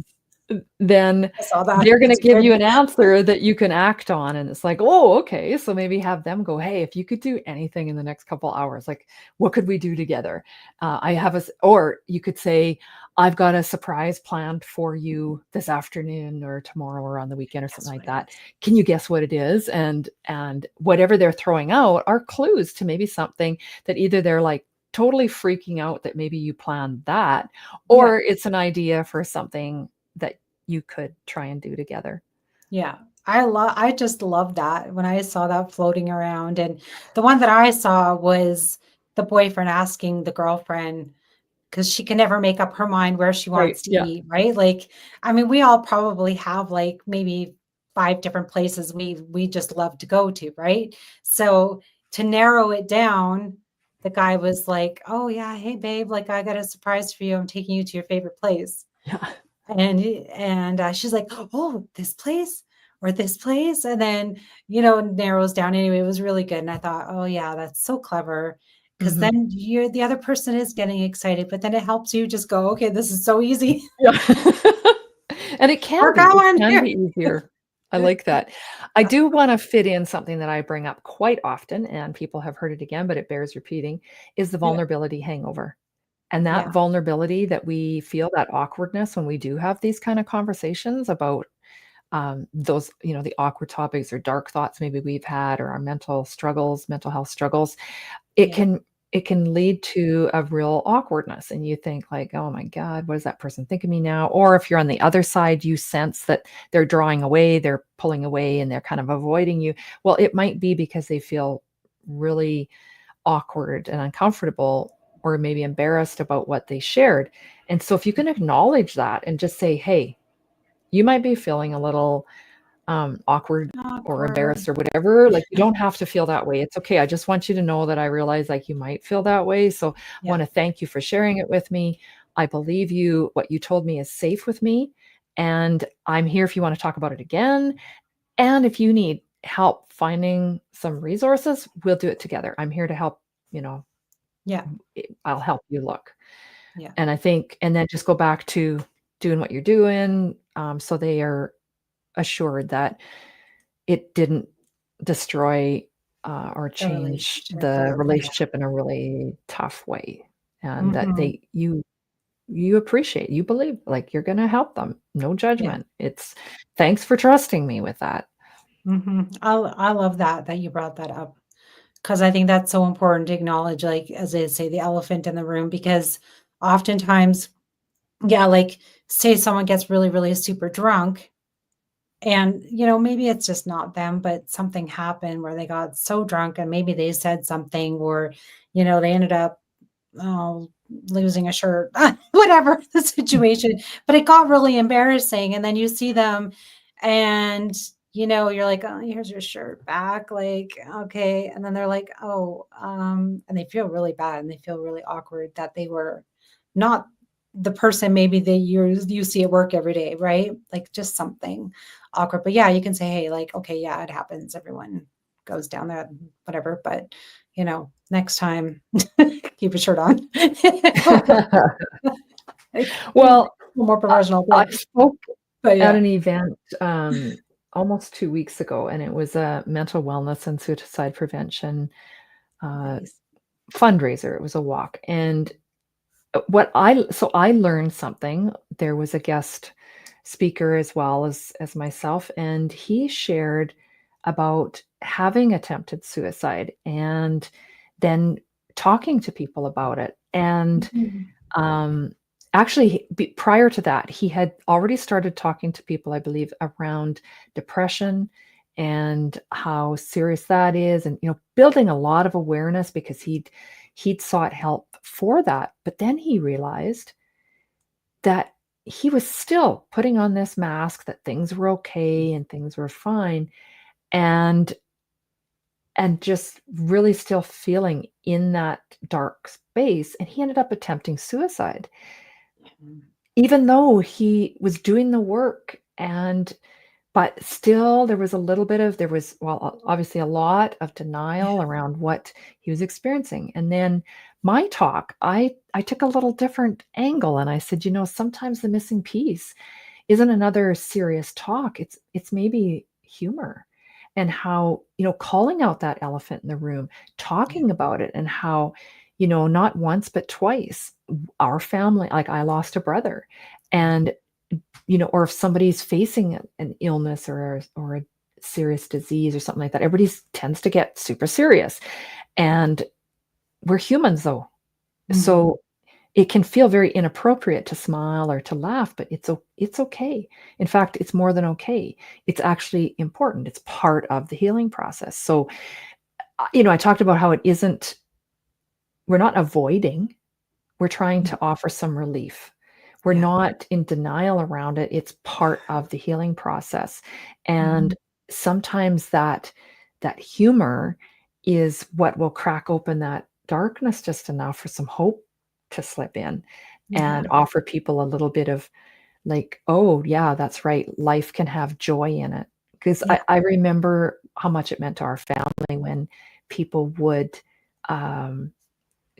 then I saw that. they're going to That's give good. you an answer that you can act on. And it's like, oh, okay. So maybe have them go, hey, if you could do anything in the next couple hours, like what could we do together? I have or you could say, I've got a surprise planned for you this afternoon or tomorrow or on the weekend or Guess something like what it that. is. Can you guess what it is? And whatever they're throwing out are clues to maybe something that either they're like totally freaking out that maybe you planned that, Yeah. or it's an idea for something that you could try and do together. Yeah. I just love that when I saw that floating around. And the one that I saw was the boyfriend asking the girlfriend because she can never make up her mind where she Right. wants to Yeah. eat, right? Like, I mean, we all probably have like maybe 5 different places we just love to go to, right? So to narrow it down, the guy was like, "Oh yeah, hey babe, like I got a surprise for you. I'm taking you to your favorite place." Yeah. And she's like, "Oh, this place or this place?" And then, narrows down. Anyway, it was really good. And I thought, "Oh yeah, that's so clever." Because Mhm. then the other person is getting excited, but then it helps you just go, "Okay, this is so easy. Yeah. And We're it going can here." be easier. I like that. I do wanna fit in something that I bring up quite often, and people have heard it again, but it bears repeating, is the Yeah, vulnerability hangover. And that yeah, vulnerability that we feel, that awkwardness when we do have these kind of conversations about, those, the awkward topics or dark thoughts maybe we've had or our mental health struggles, it yeah, can it can lead to a real awkwardness, and you think like, "Oh my god, what does that person think of me now?" Or if you're on the other side, you sense that they're drawing away, they're pulling away, and they're kind of avoiding you. Well, it might be because they feel really awkward and uncomfortable or maybe embarrassed about what they shared. And so if you can acknowledge that and just say, "Hey, you might be feeling a little awkward or awkward. embarrassed or whatever, like, you don't have to feel that way. It's okay. I just want you to know that I realize, like, you might feel that way. So I Yeah, wanna thank you for sharing it with me. I believe you. What you told me is safe with me, and I'm here if you wanna talk about it again. And if you need help finding some resources, we'll do it together. I'm here to help, you know, yeah, I'll help you look." yeah, And I think and then just go back to doing what you're doing, so they are assured that it didn't destroy, or the change relationship the or yeah. relationship in a really tough way, and that Mhm. you appreciate, you believe, like, you're gonna help them, no Yeah. judgment. It's, "Thanks for trusting me with that." Mhm. I love that you brought that up. 'Cause I think that's so important to acknowledge, like, as they say, the elephant in the room, because oftentimes, yeah, like, say someone gets really, really super drunk and, maybe it's just not them, but something happened where they got so drunk and maybe they said something or, they ended up, oh, losing a shirt, whatever the situation, but it got really embarrassing, and then you see them and, you're like, "Oh, here's your shirt back," like, "Okay," and then they're like, "Oh," and they feel really bad and they feel really awkward that they were not the person maybe that you see at work every day, right? Like, just something awkward, but yeah, you can say, "Hey," like, "Okay, yeah, it happens, everyone goes down there, whatever, but, next time, keep a shirt on." Like, Well, more I professional, I but spoke at yeah. an event, almost 2 weeks ago, and it was a mental wellness and suicide prevention, uh, Nice. fundraiser. It was a walk, and what I so I learned something. There was a guest speaker as well as myself, and he shared about having attempted suicide and then talking to people about it. And Mhm. actually, prior to that, he had already started talking to people, I believe, around depression and how serious that is, and building a lot of awareness because he'd sought help for that. But then he realized that he was still putting on this mask that things were okay and things were fine, and just really still feeling in that dark space, and he ended up attempting suicide even though he was doing the work. And but still there was a little bit of, there was, well, obviously a lot of denial Yeah. around what he was experiencing. And then my talk, I took a little different angle, and I said, sometimes the missing piece isn't another serious talk. It's maybe humor, and how, calling out that elephant in the room, Yeah. talking about it, and how, not once but twice, our family, like I lost a brother, Yeah. and or if somebody's facing an illness or a serious disease or something like that, everybody tends to get super serious. And we're humans though. Mhm. So it can feel very inappropriate to smile or to laugh, but it's okay. In fact, it's more than okay. It's actually important. It's part of the healing process. So, I talked about how it isn't, we're not avoiding, we're trying to offer some relief. We're Yeah. not in denial around it. It's part of the healing process. And Mhm. sometimes that humor is what will crack open that darkness just enough for some hope to slip in, Yeah. and offer people a little bit of, like, oh yeah, that's right. Life can have joy in it. Because Yeah. I remember how much it meant to our family when people would um,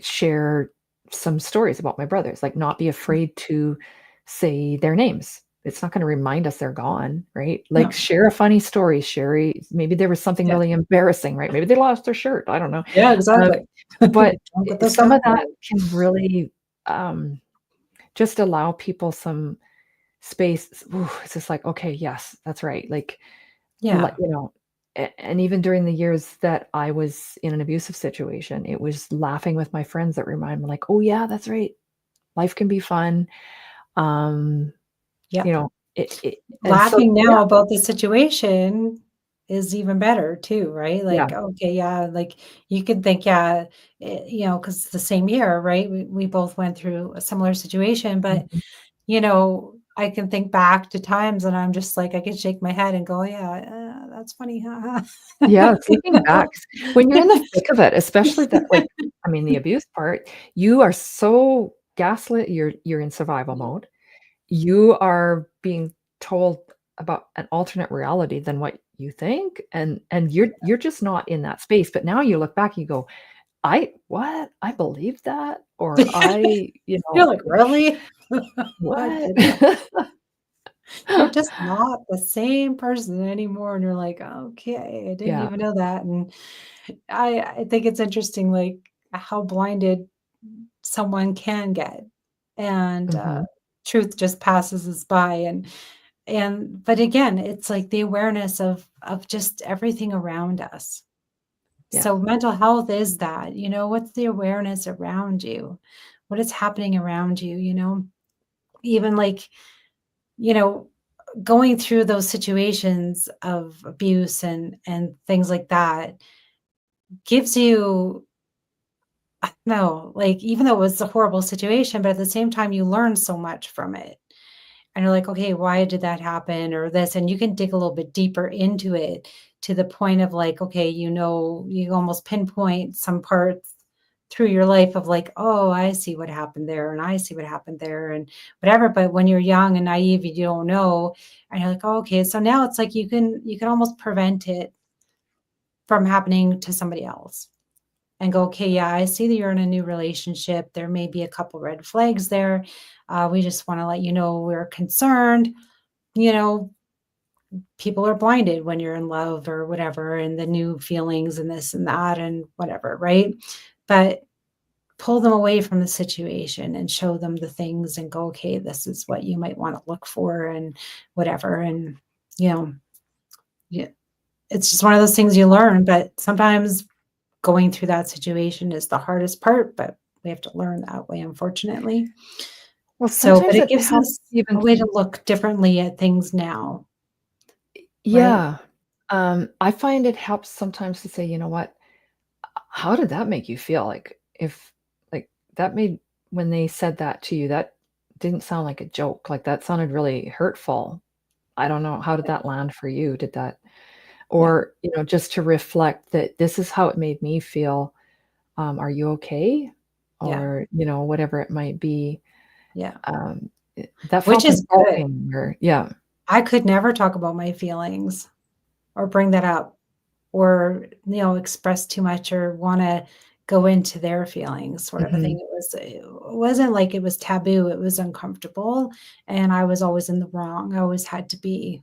share some stories about my brothers, like not be afraid to say their names. It's not going to remind us they're gone, right? Like, No. share a funny story, maybe there was something Yeah. really embarrassing, right? Maybe they lost their shirt. I don't know. Yeah, Um, exactly. but Don't get this some down of that right. can really um, just allow people some space. Ooh, it's just like, okay, yes, that's right. Like, Yeah. and even during the years that I was in an abusive situation, it was laughing with my friends that remind me, like, oh yeah, that's right. Life can be fun. Um, Yeah. and so Laughing yeah, now about the situation is even better too, right? yeah. Like, okay, yeah, like you can think, yeah, because it's the same year, right? We both went through a similar situation, but Mhm. I can think back to times and I'm just like, I can shake my head and go, yeah, that's funny. Haha. Yes, looking back, when you're in the thick of it, especially that, like, I mean, the abuse part, you are so gaslit, you're in survival Yeah. mode. You are being told about an alternate reality than what you think, and you're just not in that space. But now you look back, you go, I what? I believed that? Or You're like, really? I what? did that. You're just not the same person anymore, and you're like, "Okay, I didn't Yeah. even know that," and I think it's interesting, like, how blinded someone can get, and, Mhm. truth just passes us by, and but again, it's like the awareness of just everything around us. Yeah. So mental health is that, what's the awareness around you? What is happening around you, Even, like, you know, going through those situations of abuse and things like that gives you no, like, even though it was a horrible situation, but at the same time, you learn so much from it. And you're like, okay, why did that happen or this? And you can dig a little bit deeper into it to the point of like, okay, you almost pinpoint some parts through your life of like, oh, I see what happened there and I see what happened there and whatever. But when you're young and naive, you don't know. And you're like, oh, okay. So now it's like you can almost prevent it from happening to somebody else and go, okay, yeah, I see that you're in a new relationship. There may be a couple red flags there. We just want to let you know we're concerned. You know, people are blinded when you're in love or whatever, and the new feelings and this and that and whatever, right? But pull them away from the situation and show them the things and go, okay, this is what you might want to look for and whatever. And, you know, yeah, it's just one of those things you learn, but sometimes going through that situation is the hardest part, but we have to learn that way, unfortunately. Well, So, but sometimes it it gives helps us a even. way to look differently at things now, right? Yeah. I find it helps sometimes to say, "You know what? How did that make you feel?" Like, if like, that made when they said that to you, that didn't sound like a joke, like, that sounded really hurtful. I don't know, how did that land for you? Did that Yeah, or, just to reflect that this is how it made me feel. Are you okay? yeah, Or, whatever it might be. yeah, That which felt is good. insulting or yeah. I could never talk about my feelings or bring that up or, express too much or wanna go into their feelings sort of a thing. Mhm. It wasn't like it was taboo, it was uncomfortable, and I was always in the wrong. I always had to be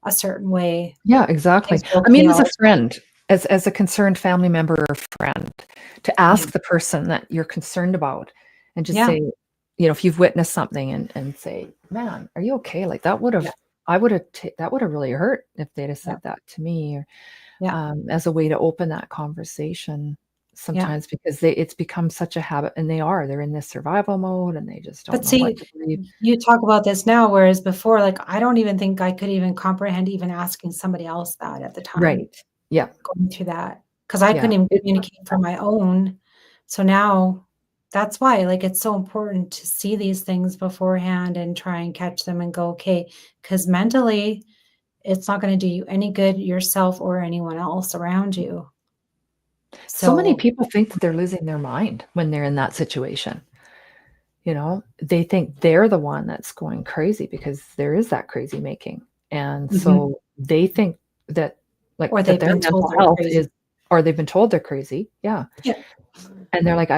a certain way. Yeah, exactly. Things were I mean, okay as a all the time. friend, as a concerned family member or friend, to Yeah, ask the person that you're concerned about and just yeah, say, if you've witnessed something and say, "Man, are you okay?" Like, yeah, that would've really hurt if they'd have yeah, said that to me or, yeah, as a way to open that conversation yeah. sometimes because it's become such a habit and they're in this survival mode and they just don't But know what see, to believe. you talk about this now, whereas before, like, I don't even think I could even comprehend even asking somebody else that at the time, Right. Yeah. going through that, because I couldn't Yeah. even It's communicate for my own. So now that's why, like, it's so important to see these things beforehand and try and catch them and go, "Okay," because mentally, it's not gonna do you any good yourself or anyone else around you. so many So people think that they're losing their mind when they're in that situation. They think they're the one that's going crazy because there is that crazy making. And mhm, so they think that or that they've their been told mental they're health crazy. is or they've been told they're crazy. Yeah. Yeah. And they're like,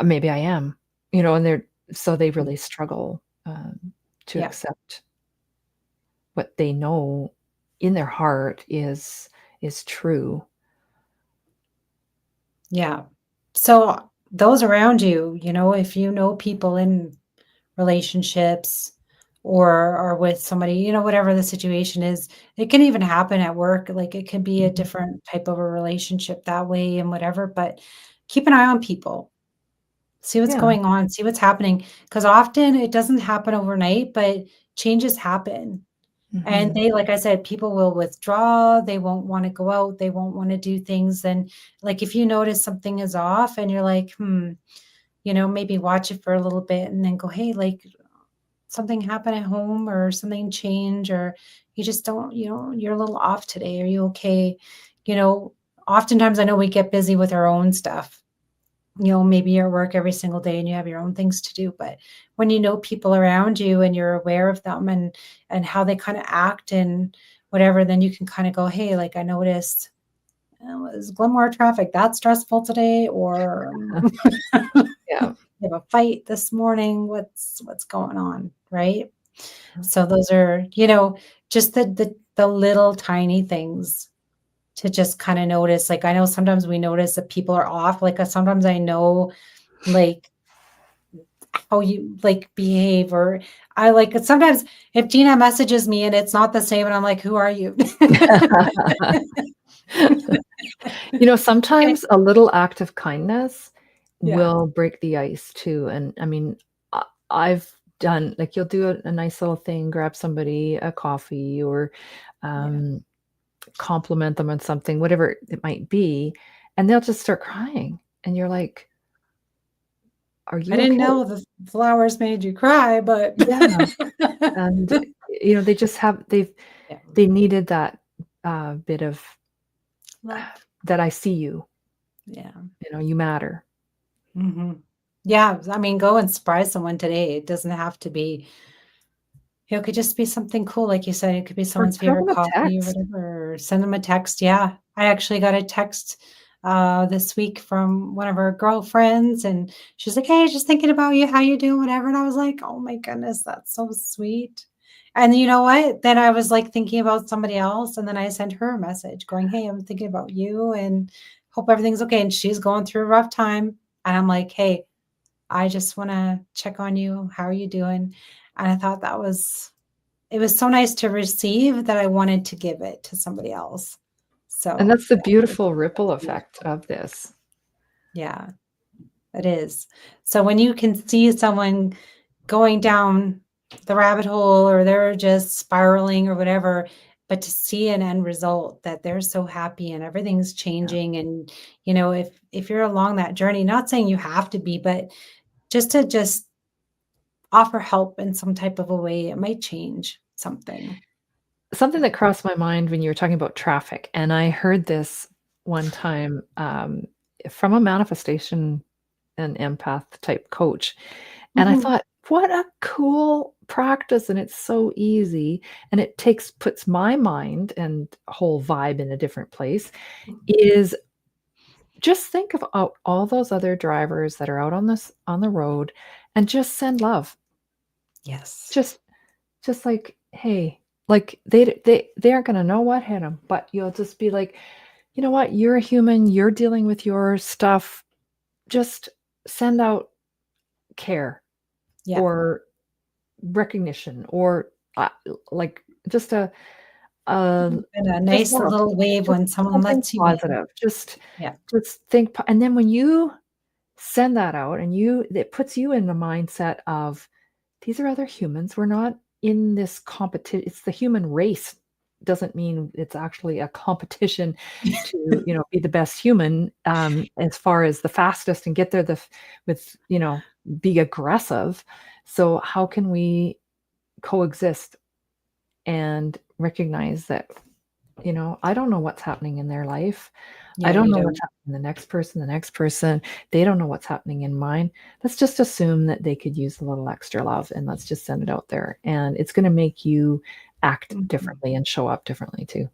maybe I am, and so they Mm, really struggle to yeah. accept what they know in their heart is true. Yeah. So those around you, if you know people in relationships or are with somebody, whatever the situation is, it can even happen at work. Like it can be a Mhm. different type of a relationship that way and whatever, but keep an eye on people. See what's Yeah. going on, see what's happening. Because often it doesn't happen overnight, but changes happen. And Mhm. they like I said, people will withdraw, they won't wanna go out, they won't wanna do things, and, like, if you notice something is off and you're like, "Hmm," maybe watch it for a little bit and then go, "Hey, like, something happened at home or something change or you just don't you're a little off today. Are you okay?" You know, Oftentimes I know we get busy with our own stuff. Maybe you're at work every single day and you have your own things to do, but when you know people around you and you're aware of them and how they kind of act and whatever, then you can kind of go, hey, like I noticed was Glenmore traffic that stressful today, or Yeah. you have a fight this morning. What's going on, right? So those are just the little tiny things to just kind of notice. Like I know sometimes we notice that people are off. Like sometimes I know like how you like behave or I like sometimes if Gina messages me and it's not the same and I'm like, "Who are you?" Okay. Sometimes a little act of kindness Yeah, will break the ice too, and I mean, I've done like, you'll do a nice little thing, grab somebody a coffee or, yeah. um, compliment them on something, whatever it might be, and they'll just start crying, and you're like, "Are I you didn't okay?" know the flowers made you cry, but Yeah, and, they just yeah, they needed that, bit of love. that "I see you," Yeah. "You matter." Mhm. Yeah, I mean, go and surprise someone today. It doesn't have to be it could just be something cool, like you said, it could be Or someone's throw favorite them a coffee or text. whatever, or send them a text, yeah. I actually got a text, this week from one of our girlfriends, and she's like, "Hey, just thinking about you, how you doing, whatever," and I was like, "Oh my goodness, that's so sweet." And you know what? Then I was, like, thinking about somebody else, and then I sent her a message going, "Hey, I'm thinking about you and hope everything's okay," and she's going through a rough time, and I'm like, "Hey, I just wanna check on you, how are you doing?" And I thought that was it was so nice to receive that I wanted to give it to somebody else. And So, that's the yeah, beautiful ripple that's effect beautiful. of this. Yeah, it is. So when you can see someone going down the rabbit hole or they're just spiraling or whatever, but to see an end result that they're so happy and everything's Yeah. changing. And, if you're along that journey, not saying you have to be, but just offer help in some type of a way, it might change something. Something that crossed my mind when you were talking about traffic, and I heard this one time, from a manifestation and empath type coach, and I Mhm. thought, "What a cool practice," and it's so easy, and it puts my mind and whole vibe in a different place, is just think of all those other drivers that are out on the road and just send love. Yes. Just like, "Hey," like, they aren't gonna know what hit them, but you'll just be like, "You know what? You're a human, you're dealing with your stuff. Just send out care Yeah. or recognition or, like, just a And a just nice love, little wave just when someone something lets you in. positive. Yeah. Just think po and then when you send that out and it puts you in the mindset of, "These are other humans, we're not in this competition. It's the human race." Doesn't mean it's actually a competition to, be the best human, as far as the fastest and get there with, be aggressive. So how can we coexist and recognize that, I don't know what's happening in their life. I Yeah, don't you know what's don't. happening in the next person. They don't know what's happening in mine. Let's just assume that they could use a little extra love and let's just send it out there. And it's going to make you act Mhm. differently and show up differently too.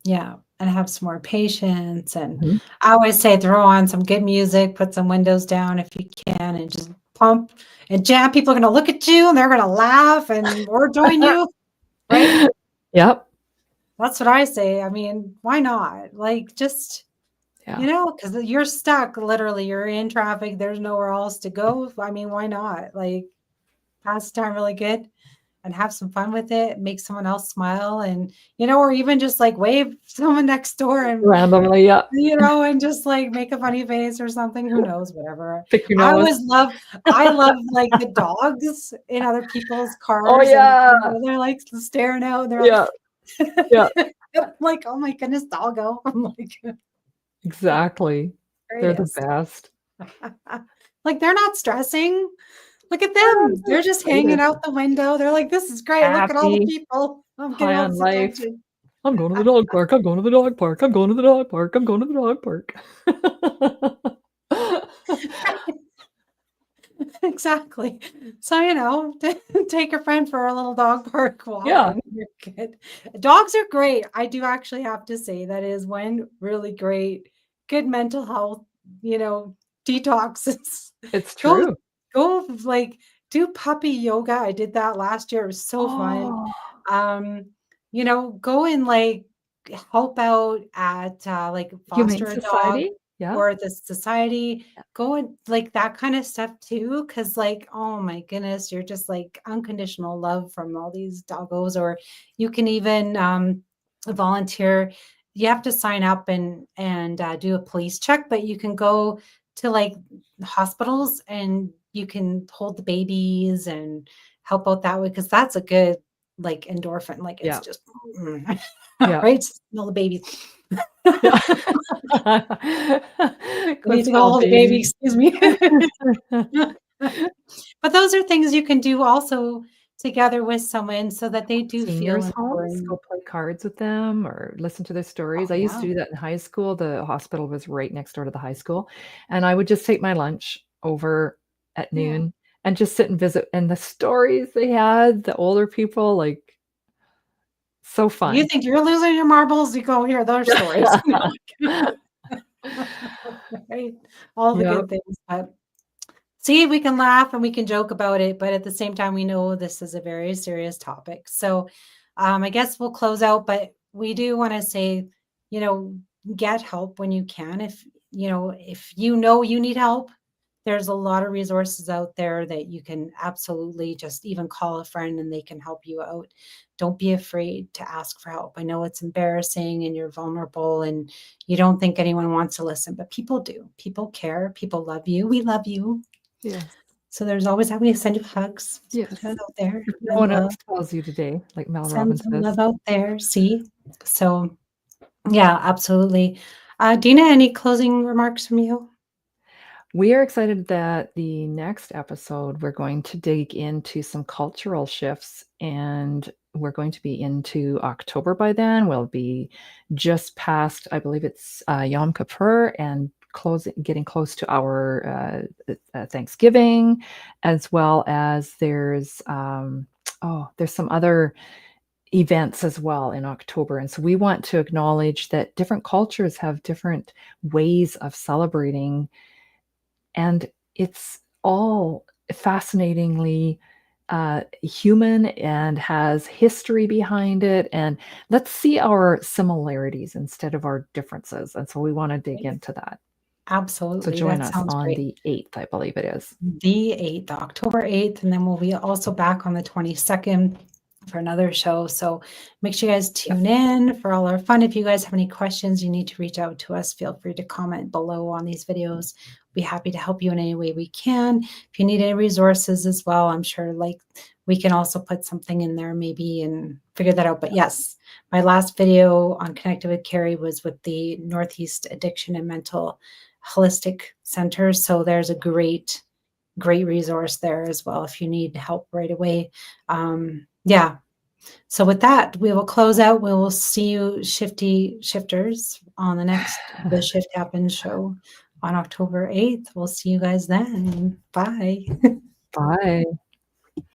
Yeah, and have some more patience, and Mhm. I always say throw on some good music, put some windows down if you can, and just pump and jam. People are gonna look at you, and they're gonna laugh and or join you, right? Yep. That's what I say. I mean, why not? Like, just, Yeah. because you're stuck, literally, you're in traffic, there's nowhere else to go. I mean, why not? Like, pass the time really good and have some fun with it, make someone else smile and, or even just like wave someone next door and, Randomly, yeah. and just like make a funny face or something. Who knows, whatever. Pick your I nose. always love, I love like the dogs in other people's Oh, cars and yeah. they're like staring out and they're like, Yeah. Yeah. I'm like, oh my goodness, doggo. I'm like, Exactly. They're the greatest. best. Like they're not stressing. Look at Oh, them. they're They're just hanging excited, out the window. They're like, this is great. Look at all the happy, people. I'm getting high all on this life. attention. I'm going to the dog park. I'm going to the dog park. I'm going to the dog park. I'm going to the dog park. Exactly. So, take your friend for a little dog park walk Yeah, and you're good. Dogs are great. I do actually have to say that is one really great, good mental health, you know, detoxes. it's Go, true. like do puppy yoga. I did that last year. It was so fun. Oh, Um, go and like help out at like Humane foster a dog Society? Yeah, or the society. Go and like that kind of stuff too. Cause like, oh my goodness, you're just like unconditional love from all these doggos, or you can even volunteer. You have to sign up and do a police check, but you can go to like hospitals and you can hold the babies and help out that way because that's a good like endorphin. Like it's yeah, just yeah, right. Smell the babies. yeah. I Go need to go smell hold the baby. babies. Excuse me. But those are things you can do also together with someone so that they do feel Seniors' homes, important. go play cards with them or listen to their stories. Oh I used yeah, to do that in high school. The hospital was right next door to the high school, and I would just take my lunch over at yeah. noon and just sit and visit, and the stories they had, the older people, like, so You fun. think you're losing your marbles? You go hear those stories. Right? All the Yep, good things. But see, we can laugh and we can joke about it, but at the same time, we know this is a very serious topic. So I guess we'll close out, but we do want to say, you know, get help when you can. If you know you need help, there's a lot of resources out there that you can absolutely just even call a friend and they can help you out. Don't be afraid to ask for help. I know it's embarrassing and you're vulnerable and you don't think anyone wants to listen, but people do. People care. People love you. We love you. Yes. So there's always that way to send you hugs. Just put Yes. it out there. If no And one else love. tells you today, like Mel Send Robbins some says. love out there. See? So yeah, absolutely. Deena, any closing remarks from you? We are excited that the next episode, we're going to dig into some cultural shifts, and we're going to be into October by then. We'll be just past, I believe it's Yom Kippur, and getting close to our Thanksgiving, as well as there's some other events as well in October. And so we want to acknowledge that different cultures have different ways of celebrating, and it's all fascinatingly human and has history behind it. And let's see our similarities instead of our differences. And so we want to dig into that. So Absolutely. join That us sounds on great. the 8th, I believe it is. The 8th, October 8th, and then we'll be also back on the 22nd for another show. So make sure you guys tune in for all our fun. If you guys have any questions, you need to reach out to us. Feel free to comment below on these videos. Be happy to help you in any way we can. If you need any resources as well, I'm sure like we can also put something in there maybe and figure that out. But yes, my last video on Connected with Carrie was with the Northeast Addiction and Mental Holistic Center. So there's a great resource there as well if you need help right away. Yeah. So with that, we will close out. We will see you shifty shifters on the next The Shift Happens show on October 8th. We'll see you guys then. Bye. Bye.